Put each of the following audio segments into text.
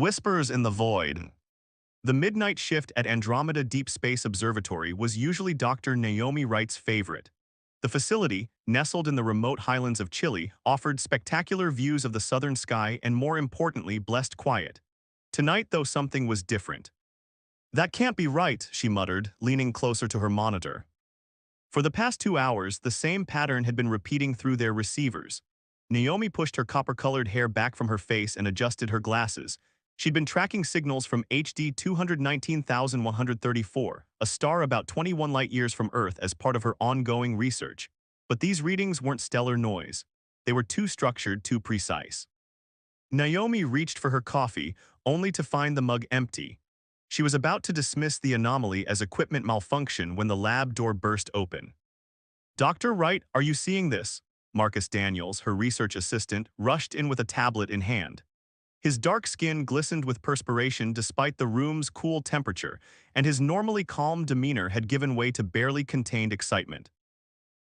Whispers in the void. The midnight shift at Andromeda Deep Space Observatory was usually Dr. Naomi Wright's favorite. The facility, nestled in the remote highlands of Chile, offered spectacular views of the southern sky and, more importantly, blessed quiet. Tonight, though, something was different. "That can't be right," she muttered, leaning closer to her monitor. For the past 2 hours, the same pattern had been repeating through their receivers. Naomi pushed her copper-colored hair back from her face and adjusted her glasses. She'd been tracking signals from HD 219,134, a star about 21 light-years from Earth, as part of her ongoing research. But these readings weren't stellar noise. They were too structured, too precise. Naomi reached for her coffee, only to find the mug empty. She was about to dismiss the anomaly as equipment malfunction when the lab door burst open. "Dr. Wright, are you seeing this?" Marcus Daniels, her research assistant, rushed in with a tablet in hand. His dark skin glistened with perspiration despite the room's cool temperature, and his normally calm demeanor had given way to barely contained excitement.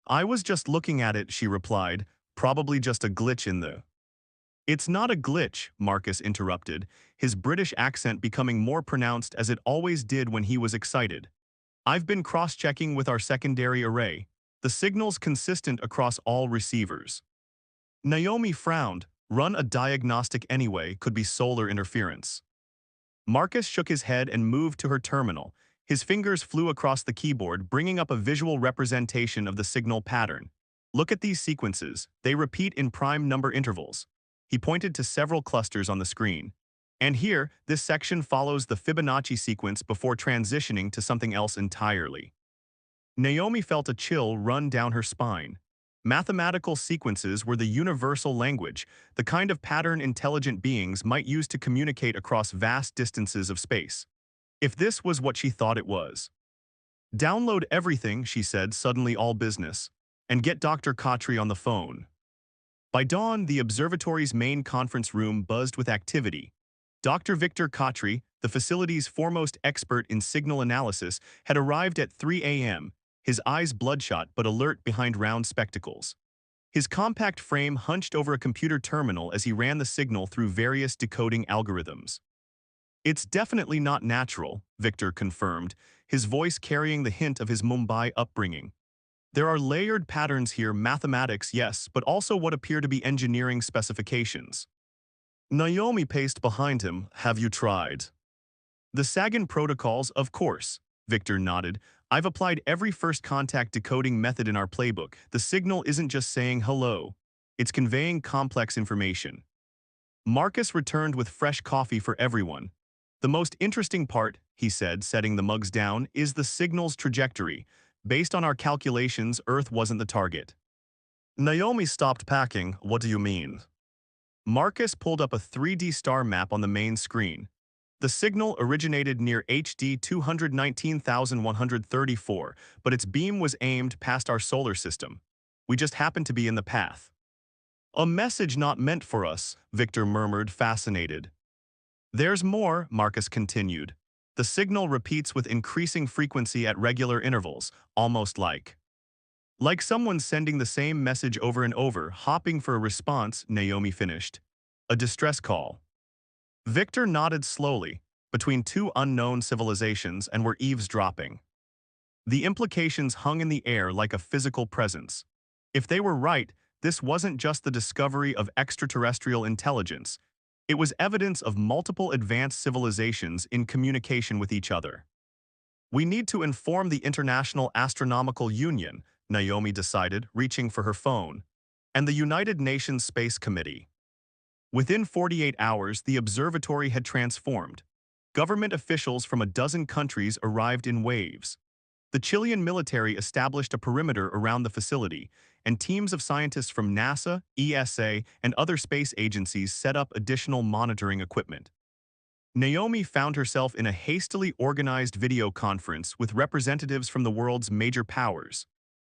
"I was just looking at it," she replied, "probably just a glitch in the—" "It's not a glitch," Marcus interrupted, his British accent becoming more pronounced as it always did when he was excited. "I've been cross-checking with our secondary array. The signal's consistent across all receivers." Naomi frowned. Run a diagnostic anyway, could be solar interference. Marcus shook his head and moved to her terminal. His fingers flew across the keyboard, bringing up a visual representation of the signal pattern. "Look at these sequences. They repeat in prime number intervals." He pointed to several clusters on the screen. "And here, this section follows the Fibonacci sequence before transitioning to something else entirely." Naomi felt a chill run down her spine. Mathematical sequences were the universal language, the kind of pattern intelligent beings might use to communicate across vast distances of space. If this was what she thought it was. "Download everything," she said, suddenly all business, "and get Dr. Khatri on the phone." By dawn, the observatory's main conference room buzzed with activity. Dr. Victor Khatri, the facility's foremost expert in signal analysis, had arrived at 3 a.m., his eyes bloodshot but alert behind round spectacles. His compact frame hunched over a computer terminal as he ran the signal through various decoding algorithms. "It's definitely not natural," Victor confirmed, his voice carrying the hint of his Mumbai upbringing. "There are layered patterns here, mathematics, yes, but also what appear to be engineering specifications." Naomi paced behind him. "Have you tried?" "The Sagan protocols, of course," Victor nodded. "I've applied every first contact decoding method in our playbook. The signal isn't just saying hello. It's conveying complex information." Marcus returned with fresh coffee for everyone. "The most interesting part," he said, setting the mugs down, "is the signal's trajectory. Based on our calculations, Earth wasn't the target." Naomi stopped packing. "What do you mean?" Marcus pulled up a 3D star map on the main screen. The signal originated near HD 219,134, but its beam was aimed past our solar system. We just happened to be in the path. "A message not meant for us," Victor murmured, fascinated. "There's more," Marcus continued. "The signal repeats with increasing frequency at regular intervals, almost like someone sending the same message over and over, hopping for a response," Naomi finished. "A distress call." Victor nodded slowly, between two unknown civilizations, and were eavesdropping. The implications hung in the air like a physical presence. If they were right, this wasn't just the discovery of extraterrestrial intelligence. It was evidence of multiple advanced civilizations in communication with each other. "We need to inform the International Astronomical Union," Naomi decided, reaching for her phone, "and the United Nations Space Committee." Within 48 hours, the observatory had transformed. Government officials from a dozen countries arrived in waves. The Chilean military established a perimeter around the facility, and teams of scientists from NASA, ESA, and other space agencies set up additional monitoring equipment. Naomi found herself in a hastily organized video conference with representatives from the world's major powers.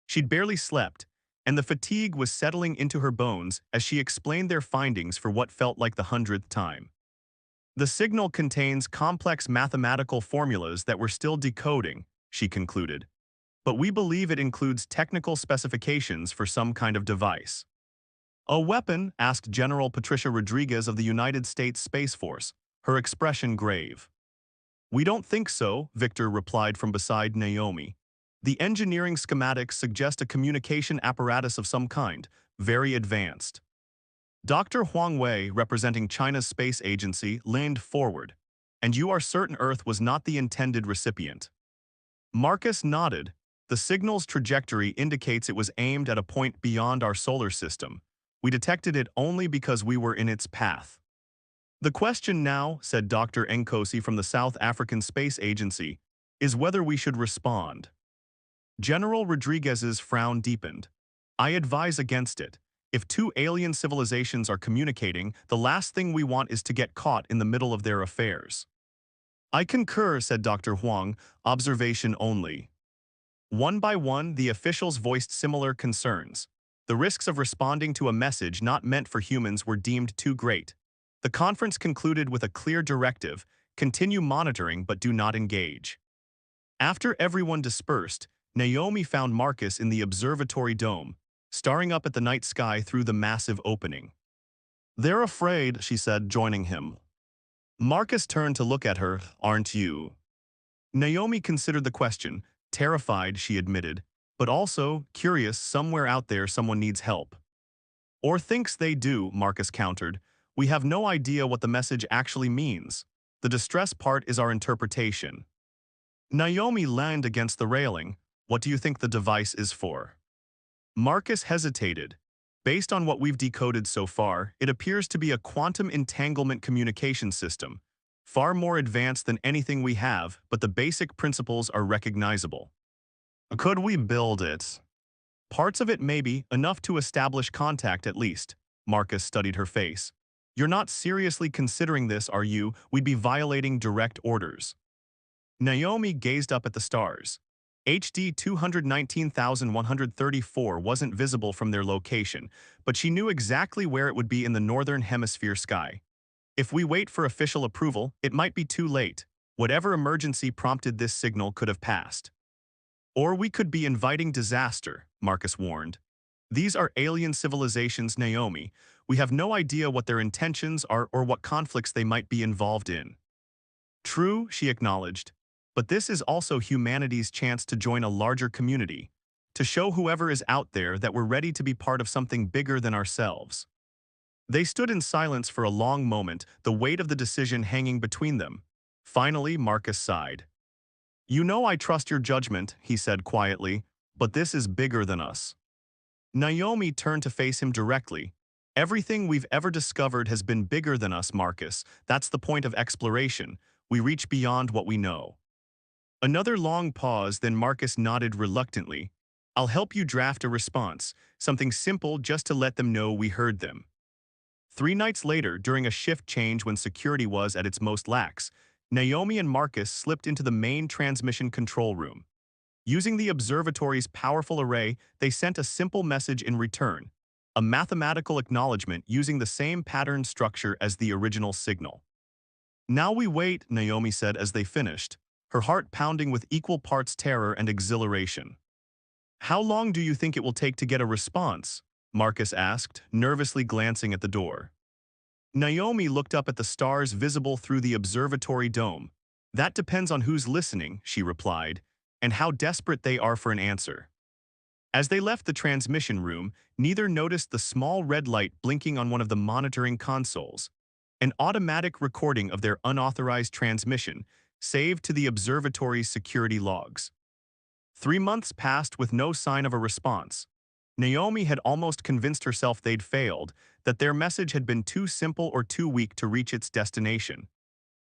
She'd barely slept, and the fatigue was settling into her bones as she explained their findings for what felt like the 100th time. "The signal contains complex mathematical formulas that we're still decoding," she concluded. "But we believe it includes technical specifications for some kind of device." "A weapon?" asked General Patricia Rodriguez of the United States Space Force. her expression grave. "We don't think so," Victor replied from beside Naomi. "The engineering schematics suggest a communication apparatus of some kind, very advanced." Dr. Huang Wei, representing China's space agency, leaned forward. "And you are certain Earth was not the intended recipient?" Marcus nodded. "The signal's trajectory indicates it was aimed at a point beyond our solar system. We detected it only because we were in its path." "The question now," said Dr. Nkosi from the South African Space Agency, "is whether we should respond." General Rodriguez's frown deepened. "I advise against it. If two alien civilizations are communicating, the last thing we want is to get caught in the middle of their affairs." "I concur," said Dr. Huang, "observation only." One by one, the officials voiced similar concerns. The risks of responding to a message not meant for humans were deemed too great. The conference concluded with a clear directive: continue monitoring but do not engage. After everyone dispersed, Naomi found Marcus in the observatory dome, staring up at the night sky through the massive opening. "They're afraid," she said, joining him. Marcus turned to look at her. "Aren't you?" Naomi considered the question. Terrified, she admitted, but also curious. Somewhere out there someone needs help. "Or thinks they do," Marcus countered. "We have no idea what the message actually means. The distress part is our interpretation." Naomi leaned against the railing. "What do you think the device is for?" Marcus hesitated. "Based on what we've decoded so far, it appears to be a quantum entanglement communication system. Far more advanced than anything we have, but the basic principles are recognizable." "Could we build it?" "Parts of it maybe, enough to establish contact at least." Marcus studied her face. "You're not seriously considering this, are you? We'd be violating direct orders." Naomi gazed up at the stars. HD 219,134 wasn't visible from their location, but she knew exactly where it would be in the northern hemisphere sky. "If we wait for official approval, it might be too late. Whatever emergency prompted this signal could have passed." "Or we could be inviting disaster," Marcus warned. "These are alien civilizations, Naomi. We have no idea what their intentions are or what conflicts they might be involved in." "True," she acknowledged. "But this is also humanity's chance to join a larger community, to show whoever is out there that we're ready to be part of something bigger than ourselves." They stood in silence for a long moment, the weight of the decision hanging between them. Finally, Marcus sighed. "You know I trust your judgment," he said quietly, "but this is bigger than us." Naomi turned to face him directly. "Everything we've ever discovered has been bigger than us, Marcus. That's the point of exploration. We reach beyond what we know." Another long pause, then Marcus nodded reluctantly. "I'll help you draft a response, something simple just to let them know we heard them." 3 nights later, during a shift change when security was at its most lax, Naomi and Marcus slipped into the main transmission control room. Using the observatory's powerful array, they sent a simple message in return, a mathematical acknowledgement using the same pattern structure as the original signal. "Now we wait," Naomi said as they finished, her heart pounding with equal parts terror and exhilaration. "How long do you think it will take to get a response?" Marcus asked, nervously glancing at the door. Naomi looked up at the stars visible through the observatory dome. "That depends on who's listening," she replied, "and how desperate they are for an answer." As they left the transmission room, neither noticed the small red light blinking on one of the monitoring consoles, an automatic recording of their unauthorized transmission, saved to the observatory's security logs. 3 months passed with no sign of a response. Naomi had almost convinced herself they'd failed, that their message had been too simple or too weak to reach its destination.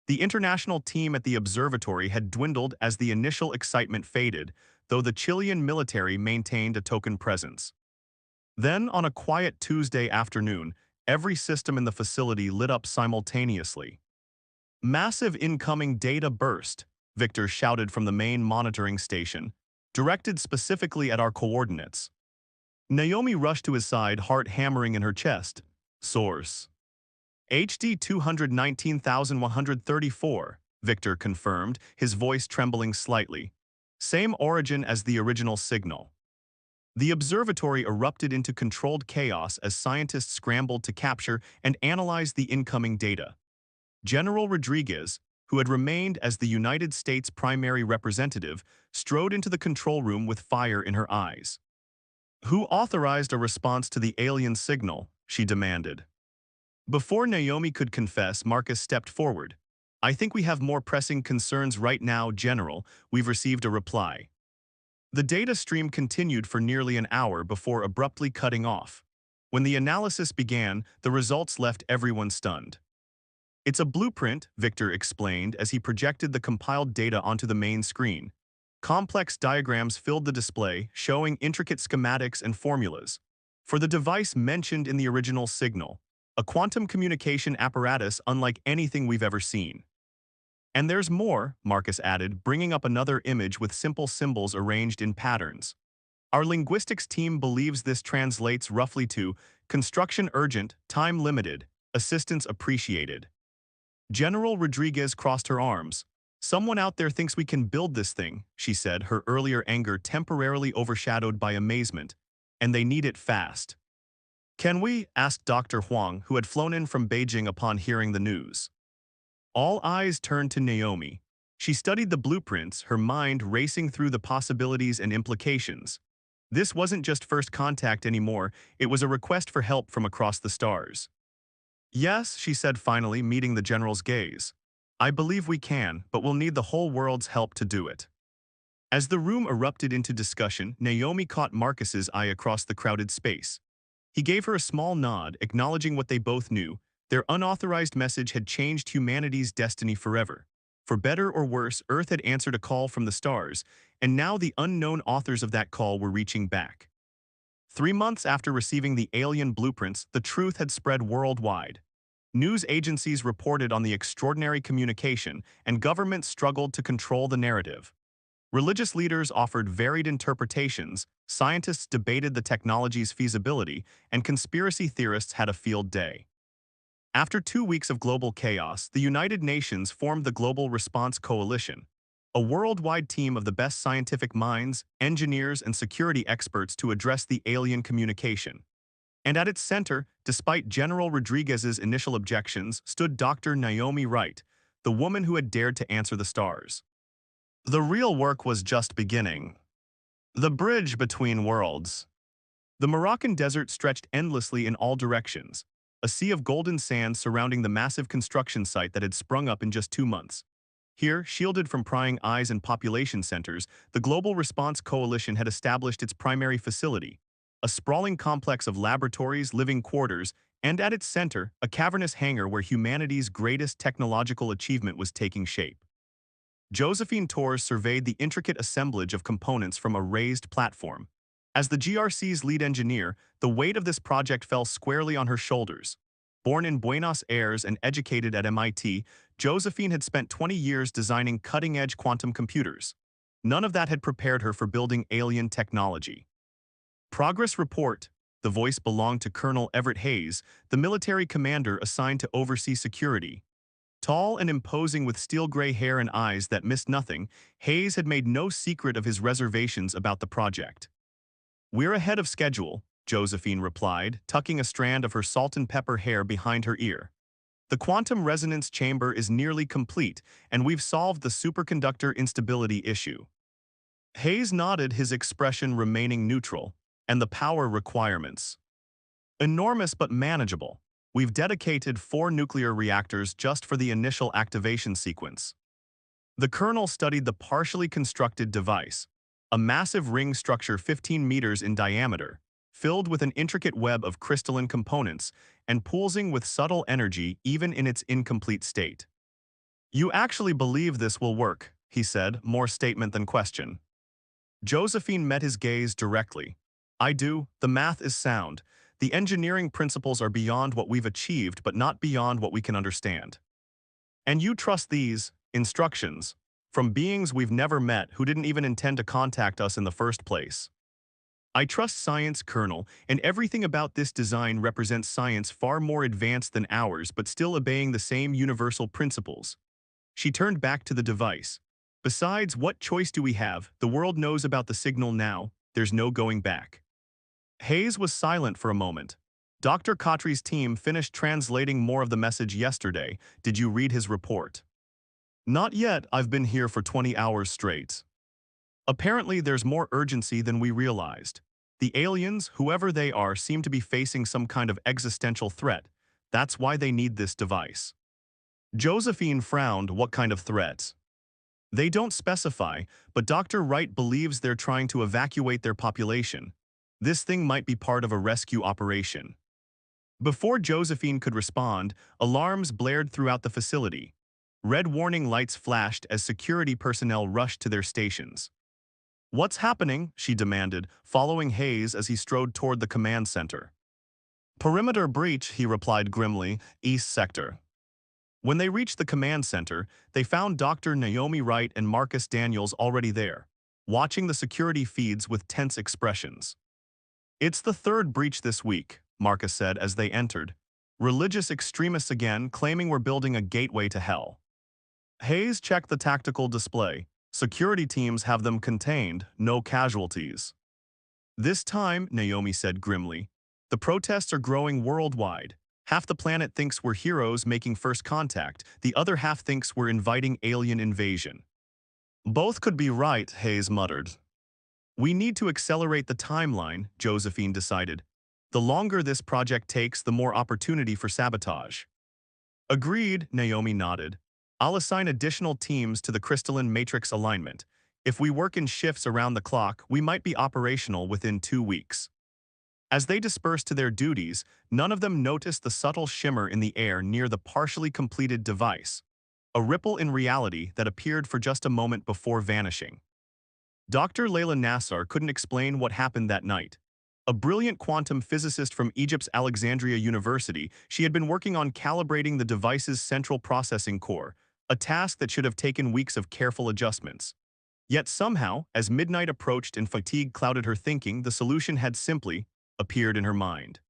The international team at the observatory had dwindled as the initial excitement faded, though the Chilean military maintained a token presence. Then, on a quiet Tuesday afternoon, every system in the facility lit up simultaneously. "Massive incoming data burst," Victor shouted from the main monitoring station, directed specifically at our coordinates. Naomi rushed to his side, heart hammering in her chest. "Source: HD 219,134, Victor confirmed, his voice trembling slightly. "Same origin as the original signal." The observatory erupted into controlled chaos as scientists scrambled to capture and analyze the incoming data. General Rodriguez, who had remained as the United States primary representative, strode into the control room with fire in her eyes. "Who authorized a response to the alien signal?" she demanded. Before Naomi could confess, Marcus stepped forward. "I think we have more pressing concerns right now, General. We've received a reply." The data stream continued for nearly an hour before abruptly cutting off. When the analysis began, the results left everyone stunned. "It's a blueprint," Victor explained as he projected the compiled data onto the main screen. Complex diagrams filled the display, showing intricate schematics and formulas. "For the device mentioned in the original signal, a quantum communication apparatus unlike anything we've ever seen." "And there's more," Marcus added, bringing up another image with simple symbols arranged in patterns. "Our linguistics team believes this translates roughly to construction urgent, time limited, assistance appreciated." General Rodriguez crossed her arms. "Someone out there thinks we can build this thing," she said, her earlier anger temporarily overshadowed by amazement. "And they need it fast." "Can we?" asked Dr. Huang, who had flown in from Beijing upon hearing the news. All eyes turned to Naomi. She studied the blueprints, her mind racing through the possibilities and implications. This wasn't just first contact anymore, it was a request for help from across the stars. "Yes," she said finally, meeting the general's gaze. "I believe we can, but we'll need the whole world's help to do it." As the room erupted into discussion, Naomi caught Marcus's eye across the crowded space. He gave her a small nod, acknowledging what they both knew. Their unauthorized message had changed humanity's destiny forever. For better or worse, Earth had answered a call from the stars, and now the unknown authors of that call were reaching back. 3 months after receiving the alien blueprints, the truth had spread worldwide. News agencies reported on the extraordinary communication, and governments struggled to control the narrative. Religious leaders offered varied interpretations, scientists debated the technology's feasibility, and conspiracy theorists had a field day. After 2 weeks of global chaos, the United Nations formed the Global Response Coalition, a worldwide team of the best scientific minds, engineers, and security experts to address the alien communication. And at its center, despite General Rodriguez's initial objections, stood Dr. Naomi Wright, the woman who had dared to answer the stars. The real work was just beginning. The bridge between worlds. The Moroccan desert stretched endlessly in all directions, a sea of golden sand surrounding the massive construction site that had sprung up in just 2 months. Here, shielded from prying eyes and population centers, the Global Response Coalition had established its primary facility, a sprawling complex of laboratories, living quarters, and at its center, a cavernous hangar where humanity's greatest technological achievement was taking shape. Josephine Torres surveyed the intricate assemblage of components from a raised platform. As the GRC's lead engineer, the weight of this project fell squarely on her shoulders. Born in Buenos Aires and educated at MIT, Josephine had spent 20 years designing cutting-edge quantum computers. None of that had prepared her for building alien technology. Progress report. The voice belonged to Colonel Everett Hayes, the military commander assigned to oversee security. Tall and imposing with steel-gray hair and eyes that missed nothing, Hayes had made no secret of his reservations about the project. "We're ahead of schedule," Josephine replied, tucking a strand of her salt-and-pepper hair behind her ear. "The quantum resonance chamber is nearly complete, and we've solved the superconductor instability issue." Hayes nodded, his expression remaining neutral. "And the power requirements?" "Enormous but manageable. We've dedicated 4 nuclear reactors just for the initial activation sequence." The colonel studied the partially constructed device, a massive ring structure 15 meters in diameter, filled with an intricate web of crystalline components and pulsing with subtle energy even in its incomplete state. "You actually believe this will work," he said, more statement than question. Josephine met his gaze directly. "I do. The math is sound. The engineering principles are beyond what we've achieved, but not beyond what we can understand. And you trust these instructions from beings we've never met who didn't even intend to contact us in the first place." "I trust science, Colonel, and everything about this design represents science far more advanced than ours but still obeying the same universal principles." She turned back to the device. "Besides, what choice do we have? The world knows about the signal now. There's no going back." Hayes was silent for a moment. Dr. Khatri's team finished translating more of the message yesterday. Did you read his report? Not yet, I've been here for 20 hours straight. Apparently, there's more urgency than we realized. The aliens, whoever they are, seem to be facing some kind of existential threat. That's why they need this device. Josephine frowned. What kind of threat? They don't specify, but Dr. Wright believes they're trying to evacuate their population. This thing might be part of a rescue operation. Before Josephine could respond, alarms blared throughout the facility. Red warning lights flashed as security personnel rushed to their stations. What's happening? She demanded, following Hayes as he strode toward the command center. Perimeter breach, he replied grimly, East Sector. When they reached the command center, they found Dr. Naomi Wright and Marcus Daniels already there, watching the security feeds with tense expressions. It's the third breach this week, Marcus said as they entered. Religious extremists again, claiming we're building a gateway to hell. Hayes checked the tactical display. Security teams have them contained, no casualties. This time, Naomi said grimly, the protests are growing worldwide. Half the planet thinks we're heroes making first contact, the other half thinks we're inviting alien invasion. Both could be right, Hayes muttered. We need to accelerate the timeline, Josephine decided. The longer this project takes, the more opportunity for sabotage. Agreed, Naomi nodded. I'll assign additional teams to the crystalline matrix alignment. If we work in shifts around the clock, we might be operational within 2 weeks. As they dispersed to their duties, none of them noticed the subtle shimmer in the air near the partially completed device, a ripple in reality that appeared for just a moment before vanishing. Dr. Layla Nassar couldn't explain what happened that night. A brilliant quantum physicist from Egypt's Alexandria University, she had been working on calibrating the device's central processing core, a task that should have taken weeks of careful adjustments. Yet somehow, as midnight approached and fatigue clouded her thinking, the solution had simply appeared in her mind.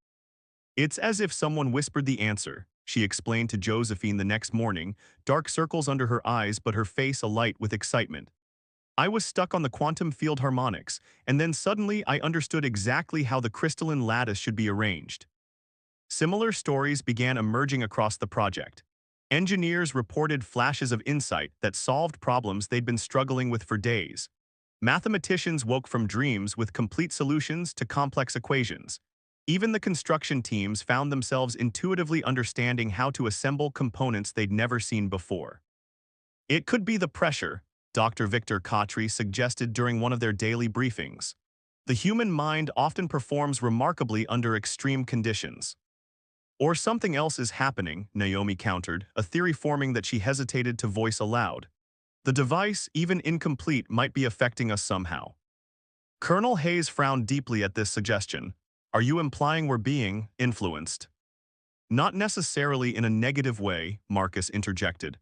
It's as if someone whispered the answer, she explained to Josephine the next morning, dark circles under her eyes but her face alight with excitement. I was stuck on the quantum field harmonics, and then suddenly I understood exactly how the crystalline lattice should be arranged. Similar stories began emerging across the project. Engineers reported flashes of insight that solved problems they'd been struggling with for days. Mathematicians woke from dreams with complete solutions to complex equations. Even the construction teams found themselves intuitively understanding how to assemble components they'd never seen before. It could be the pressure, Dr. Victor Khatri suggested during one of their daily briefings. The human mind often performs remarkably under extreme conditions. Or something else is happening, Naomi countered, a theory forming that she hesitated to voice aloud. The device, even incomplete, might be affecting us somehow. Colonel Hayes frowned deeply at this suggestion. Are you implying we're being influenced? Not necessarily in a negative way, Marcus interjected.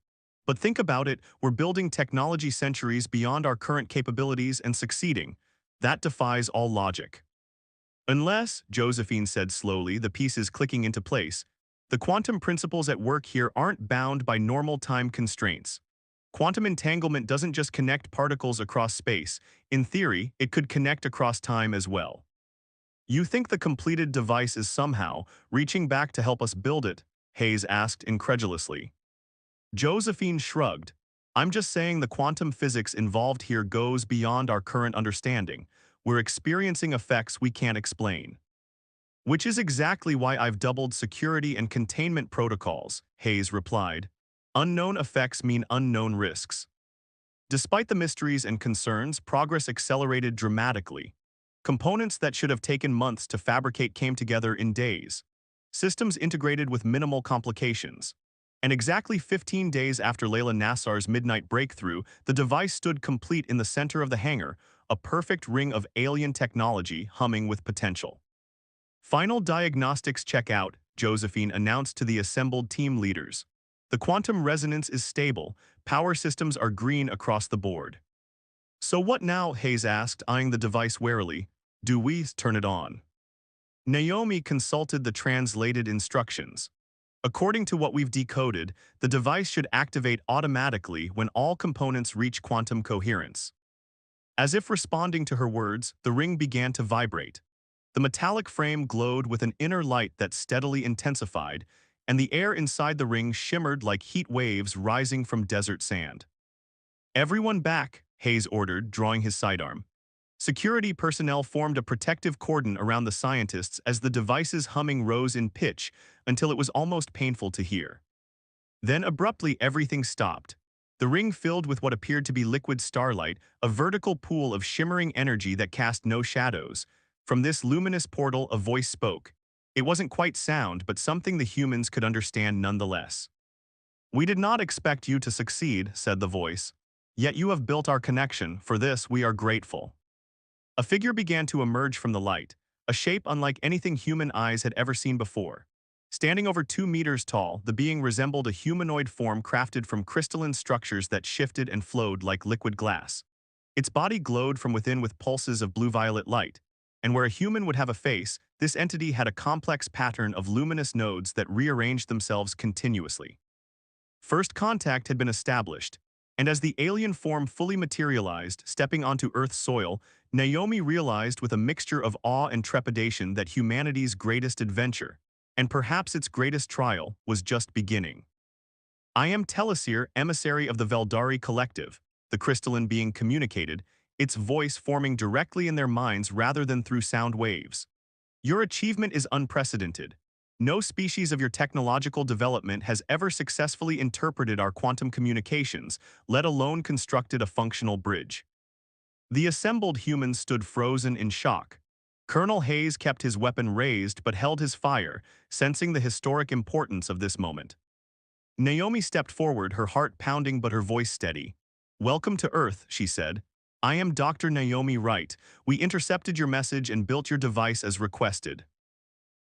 But think about it, we're building technology centuries beyond our current capabilities and succeeding. That defies all logic. Unless, Josephine said slowly, the pieces clicking into place, the quantum principles at work here aren't bound by normal time constraints. Quantum entanglement doesn't just connect particles across space. In theory, it could connect across time as well. You think the completed device is somehow reaching back to help us build it? Hayes asked incredulously. Josephine shrugged. I'm just saying the quantum physics involved here goes beyond our current understanding. We're experiencing effects we can't explain. Which is exactly why I've doubled security and containment protocols, Hayes replied. Unknown effects mean unknown risks. Despite the mysteries and concerns, progress accelerated dramatically. Components that should have taken months to fabricate came together in days. Systems integrated with minimal complications. And exactly 15 days after Layla Nassar's midnight breakthrough, the device stood complete in the center of the hangar, a perfect ring of alien technology humming with potential. Final diagnostics check out, Josephine announced to the assembled team leaders. The quantum resonance is stable, power systems are green across the board. So what now? Hayes asked, eyeing the device warily. Do we turn it on? Naomi consulted the translated instructions. According to what we've decoded, the device should activate automatically when all components reach quantum coherence. As if responding to her words, the ring began to vibrate. The metallic frame glowed with an inner light that steadily intensified, and the air inside the ring shimmered like heat waves rising from desert sand. "Everyone back," Hayes ordered, drawing his sidearm. Security personnel formed a protective cordon around the scientists as the device's humming rose in pitch until it was almost painful to hear. Then abruptly everything stopped. The ring filled with what appeared to be liquid starlight, a vertical pool of shimmering energy that cast no shadows. From this luminous portal a voice spoke. It wasn't quite sound, but something the humans could understand nonetheless. "We did not expect you to succeed," said the voice. "Yet you have built our connection. For this we are grateful." A figure began to emerge from the light, a shape unlike anything human eyes had ever seen before. Standing over 2 meters tall, the being resembled a humanoid form crafted from crystalline structures that shifted and flowed like liquid glass. Its body glowed from within with pulses of blue-violet light, and where a human would have a face, this entity had a complex pattern of luminous nodes that rearranged themselves continuously. First contact had been established, and as the alien form fully materialized, stepping onto Earth's soil, Naomi realized with a mixture of awe and trepidation that humanity's greatest adventure, and perhaps its greatest trial, was just beginning. "I am Telesir, emissary of the Veldari Collective," the crystalline being communicated, its voice forming directly in their minds rather than through sound waves. "Your achievement is unprecedented. No species of your technological development has ever successfully interpreted our quantum communications, let alone constructed a functional bridge." The assembled humans stood frozen in shock. Colonel Hayes kept his weapon raised but held his fire, sensing the historic importance of this moment. Naomi stepped forward, her heart pounding but her voice steady. "Welcome to Earth," she said. "I am Dr. Naomi Wright. We intercepted your message and built your device as requested."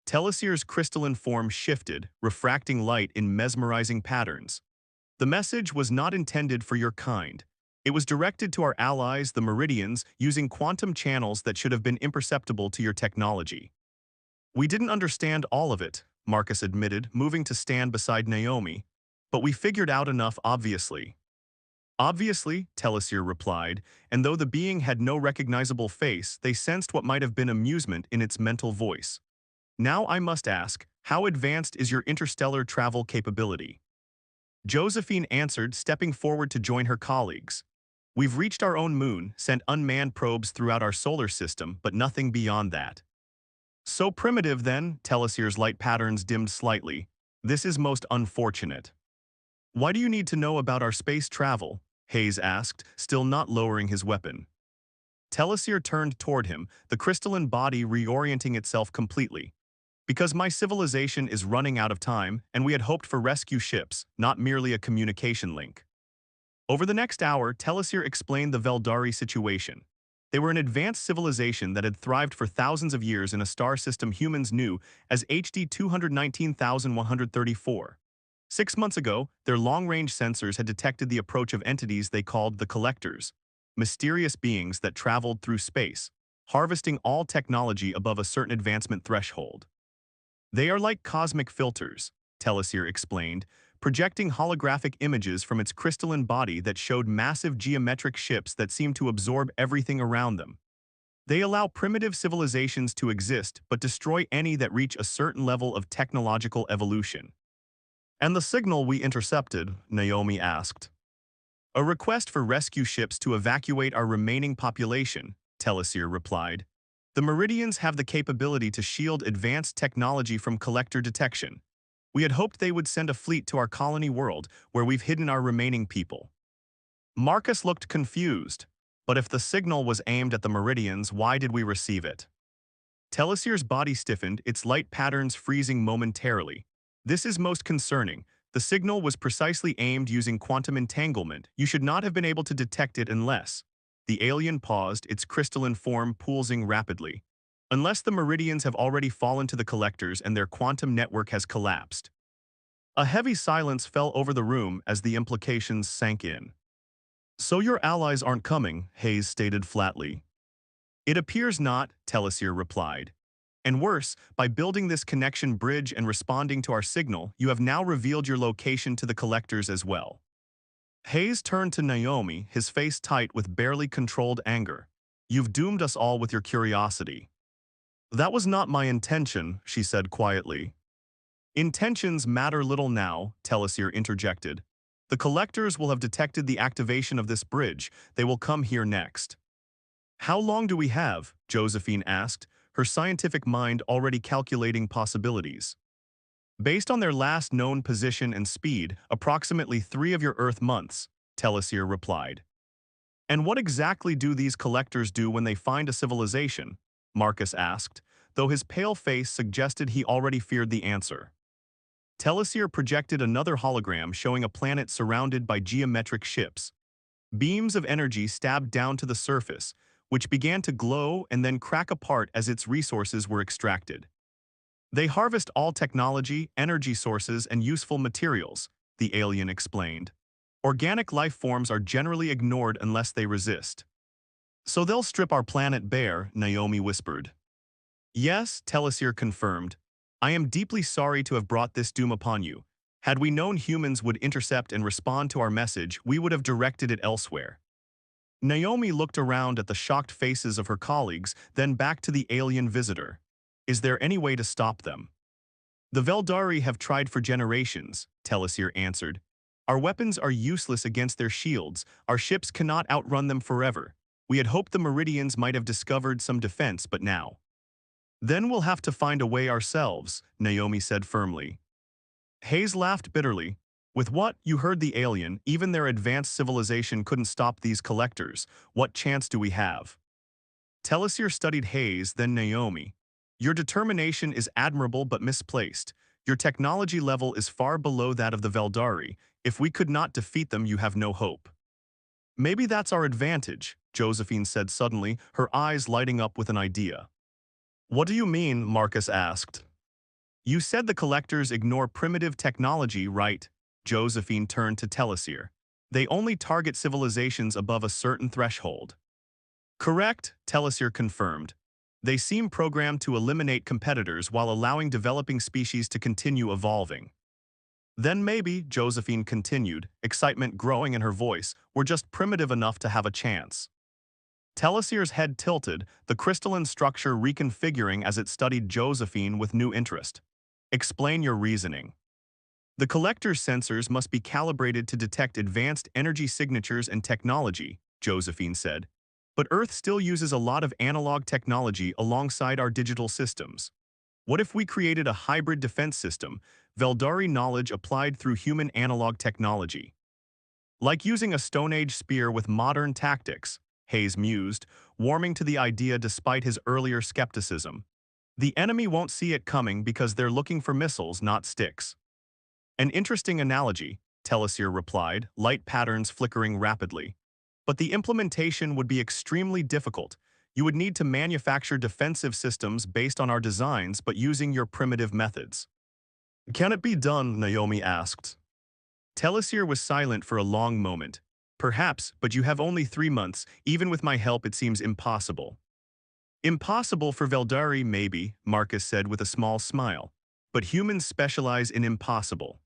Telesir's crystalline form shifted, refracting light in mesmerizing patterns. "The message was not intended for your kind. It was directed to our allies, the Meridians, using quantum channels that should have been imperceptible to your technology." "We didn't understand all of it," Marcus admitted, moving to stand beside Naomi. "But we figured out enough, obviously." "Obviously," Telesir replied, and though the being had no recognizable face, they sensed what might have been amusement in its mental voice. "Now I must ask, how advanced is your interstellar travel capability?" Josephine answered, stepping forward to join her colleagues. "We've reached our own moon, sent unmanned probes throughout our solar system, but nothing beyond that." "So primitive then," Telesir's light patterns dimmed slightly. "This is most unfortunate." "Why do you need to know about our space travel?" Hayes asked, still not lowering his weapon. Telesir turned toward him, the crystalline body reorienting itself completely. "Because my civilization is running out of time, and we had hoped for rescue ships, not merely a communication link." Over the next hour, Telesir explained the Veldari situation. They were an advanced civilization that had thrived for thousands of years in a star system humans knew as HD 219134. 6 months ago, their long-range sensors had detected the approach of entities they called the Collectors, mysterious beings that traveled through space, harvesting all technology above a certain advancement threshold. "They are like cosmic filters," Telesir explained, projecting holographic images from its crystalline body that showed massive geometric ships that seemed to absorb everything around them. "They allow primitive civilizations to exist but destroy any that reach a certain level of technological evolution." "And the signal we intercepted?" Naomi asked. "A request for rescue ships to evacuate our remaining population," Telesir replied. "The Meridians have the capability to shield advanced technology from collector detection. We had hoped they would send a fleet to our colony world, where we've hidden our remaining people." Marcus looked confused. "But if the signal was aimed at the Meridians, why did we receive it?" Telesir's body stiffened, its light patterns freezing momentarily. "This is most concerning. The signal was precisely aimed using quantum entanglement. You should not have been able to detect it unless—" The alien paused, its crystalline form pulsing rapidly. "Unless the Meridians have already fallen to the Collectors and their quantum network has collapsed." A heavy silence fell over the room as the implications sank in. "So your allies aren't coming," Hayes stated flatly. "It appears not," Telesir replied. "And worse, by building this connection bridge and responding to our signal, you have now revealed your location to the Collectors as well." Hayes turned to Naomi, his face tight with barely controlled anger. "You've doomed us all with your curiosity." That was not my intention, she said quietly. Intentions matter little now, Telesir interjected. The collectors will have detected the activation of this bridge. They will come here next. How long do we have? Josephine asked, her scientific mind already calculating possibilities. Based on their last known position and speed, approximately 3 of your Earth months, Telesir replied. And what exactly do these collectors do when they find a civilization? Marcus asked, though his pale face suggested he already feared the answer. Telesir projected another hologram showing a planet surrounded by geometric ships. Beams of energy stabbed down to the surface, which began to glow and then crack apart as its resources were extracted. They harvest all technology, energy sources, and useful materials, the alien explained. Organic life forms are generally ignored unless they resist. So they'll strip our planet bare, Naomi whispered. Yes, Telesir confirmed. I am deeply sorry to have brought this doom upon you. Had we known humans would intercept and respond to our message, we would have directed it elsewhere. Naomi looked around at the shocked faces of her colleagues, then back to the alien visitor. Is there any way to stop them? The Veldari have tried for generations, Telesir answered. Our weapons are useless against their shields. Our ships cannot outrun them forever. We had hoped the Meridians might have discovered some defense, but now. Then we'll have to find a way ourselves, Naomi said firmly. Hayes laughed bitterly. With what, you heard the alien, even their advanced civilization couldn't stop these collectors. What chance do we have? Telesir studied Hayes, then Naomi. Your determination is admirable but misplaced. Your technology level is far below that of the Veldari. If we could not defeat them, you have no hope. Maybe that's our advantage, Josephine said suddenly, her eyes lighting up with an idea. What do you mean? Marcus asked. You said the collectors ignore primitive technology, right? Josephine turned to Telesir. They only target civilizations above a certain threshold. Correct, Telesir confirmed. They seem programmed to eliminate competitors while allowing developing species to continue evolving. Then maybe, Josephine continued, excitement growing in her voice, we're just primitive enough to have a chance. Telesir's head tilted, the crystalline structure reconfiguring as it studied Josephine with new interest. Explain your reasoning. The collector's sensors must be calibrated to detect advanced energy signatures and technology, Josephine said. But Earth still uses a lot of analog technology alongside our digital systems. What if we created a hybrid defense system, Veldari knowledge applied through human analog technology? Like using a Stone Age spear with modern tactics, Hayes mused, warming to the idea despite his earlier skepticism. The enemy won't see it coming because they're looking for missiles, not sticks. An interesting analogy, Telesir replied, light patterns flickering rapidly. But the implementation would be extremely difficult. You would need to manufacture defensive systems based on our designs but using your primitive methods. Can it be done? Naomi asked. Telesir was silent for a long moment. Perhaps, but you have only 3 months. Even with my help it seems impossible. Impossible for Veldari, maybe, Marcus said with a small smile. But humans specialize in impossible.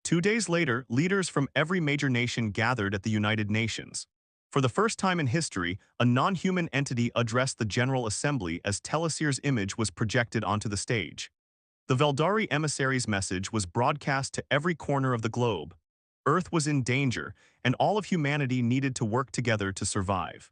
2 days later, leaders from every major nation gathered at the United Nations. For the first time in history, a non-human entity addressed the General Assembly as Telesir's image was projected onto the stage. The Veldari emissary's message was broadcast to every corner of the globe. Earth was in danger, and all of humanity needed to work together to survive.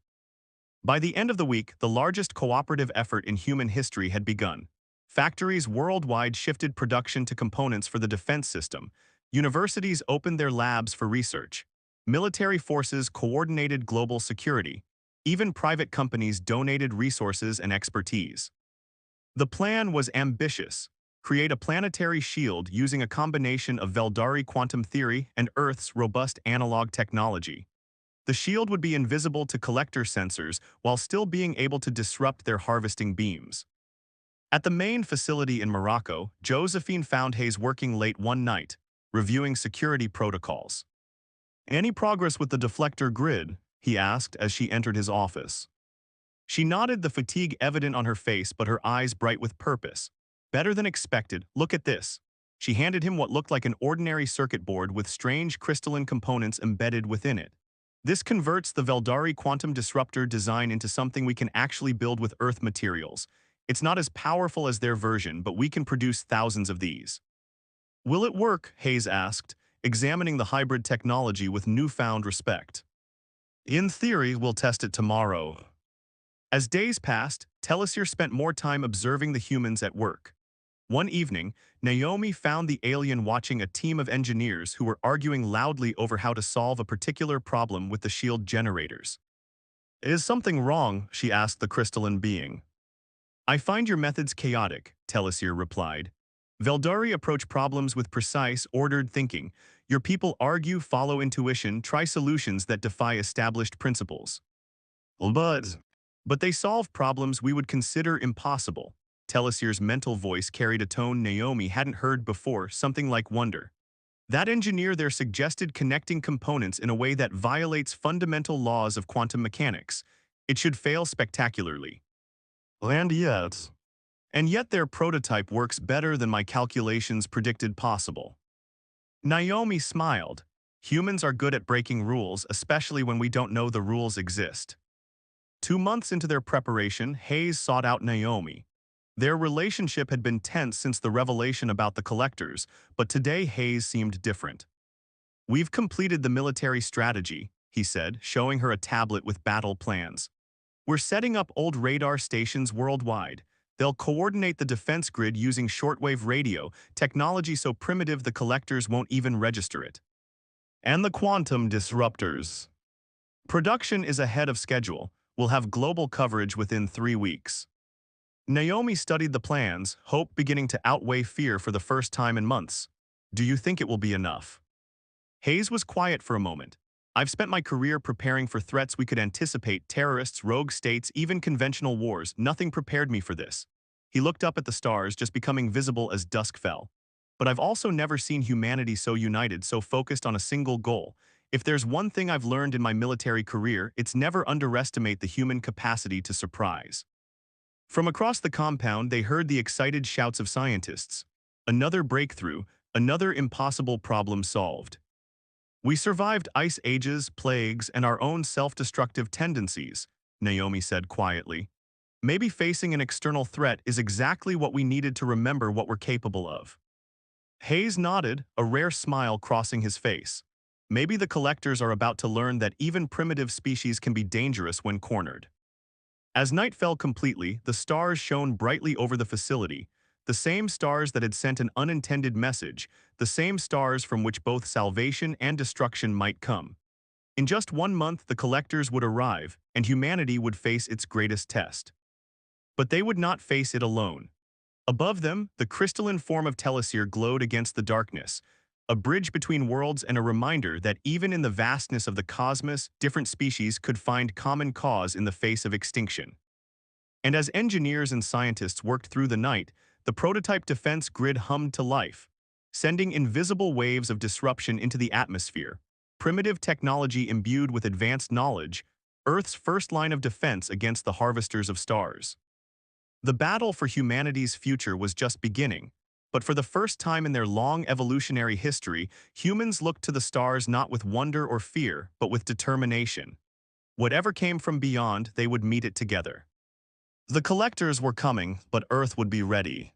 By the end of the week, the largest cooperative effort in human history had begun. Factories worldwide shifted production to components for the defense system. Universities opened their labs for research. Military forces coordinated global security. Even private companies donated resources and expertise. The plan was ambitious. Create a planetary shield using a combination of Veldari quantum theory and Earth's robust analog technology. The shield would be invisible to collector sensors while still being able to disrupt their harvesting beams. At the main facility in Morocco, Josephine found Hayes working late one night, reviewing security protocols. Any progress with the deflector grid? He asked as she entered his office. She nodded, the fatigue evident on her face but her eyes bright with purpose. Better than expected, look at this. She handed him what looked like an ordinary circuit board with strange crystalline components embedded within it. This converts the Veldari quantum disruptor design into something we can actually build with Earth materials. It's not as powerful as their version, but we can produce thousands of these. Will it work? Hayes asked, examining the hybrid technology with newfound respect. In theory, we'll test it tomorrow. As days passed, Telesir spent more time observing the humans at work. One evening, Naomi found the alien watching a team of engineers who were arguing loudly over how to solve a particular problem with the shield generators. Is something wrong? She asked the crystalline being. I find your methods chaotic, Telesir replied. Veldari approach problems with precise, ordered thinking. Your people argue, follow intuition, try solutions that defy established principles. But they solve problems we would consider impossible. Telesir's mental voice carried a tone Naomi hadn't heard before, something like wonder. That engineer there suggested connecting components in a way that violates fundamental laws of quantum mechanics. It should fail spectacularly. And yet their prototype works better than my calculations predicted possible. Naomi smiled. Humans are good at breaking rules, especially when we don't know the rules exist. 2 months into their preparation, Hayes sought out Naomi. Their relationship had been tense since the revelation about the collectors, but today Hayes seemed different. We've completed the military strategy, he said, showing her a tablet with battle plans. We're setting up old radar stations worldwide. They'll coordinate the defense grid using shortwave radio, technology so primitive the collectors won't even register it. And the quantum disruptors. Production is ahead of schedule. We'll have global coverage within 3 weeks. Naomi studied the plans, hope beginning to outweigh fear for the first time in months. Do you think it will be enough? Hayes was quiet for a moment. I've spent my career preparing for threats we could anticipate: terrorists, rogue states, even conventional wars. Nothing prepared me for this. He looked up at the stars, just becoming visible as dusk fell. But I've also never seen humanity so united, so focused on a single goal. If there's one thing I've learned in my military career, it's never underestimate the human capacity to surprise. From across the compound, they heard the excited shouts of scientists. Another breakthrough, another impossible problem solved. We survived ice ages, plagues, and our own self-destructive tendencies, Naomi said quietly. Maybe facing an external threat is exactly what we needed to remember what we're capable of. Hayes nodded, a rare smile crossing his face. Maybe the collectors are about to learn that even primitive species can be dangerous when cornered. As night fell completely, the stars shone brightly over the facility, the same stars that had sent an unintended message, the same stars from which both salvation and destruction might come. In just 1 month, the collectors would arrive, and humanity would face its greatest test. But they would not face it alone. Above them, the crystalline form of Telesir glowed against the darkness, a bridge between worlds and a reminder that even in the vastness of the cosmos, different species could find common cause in the face of extinction. And as engineers and scientists worked through the night, the prototype defense grid hummed to life, sending invisible waves of disruption into the atmosphere. Primitive technology imbued with advanced knowledge, Earth's first line of defense against the harvesters of stars. The battle for humanity's future was just beginning, but for the first time in their long evolutionary history, humans looked to the stars not with wonder or fear, but with determination. Whatever came from beyond, they would meet it together. The collectors were coming, but Earth would be ready.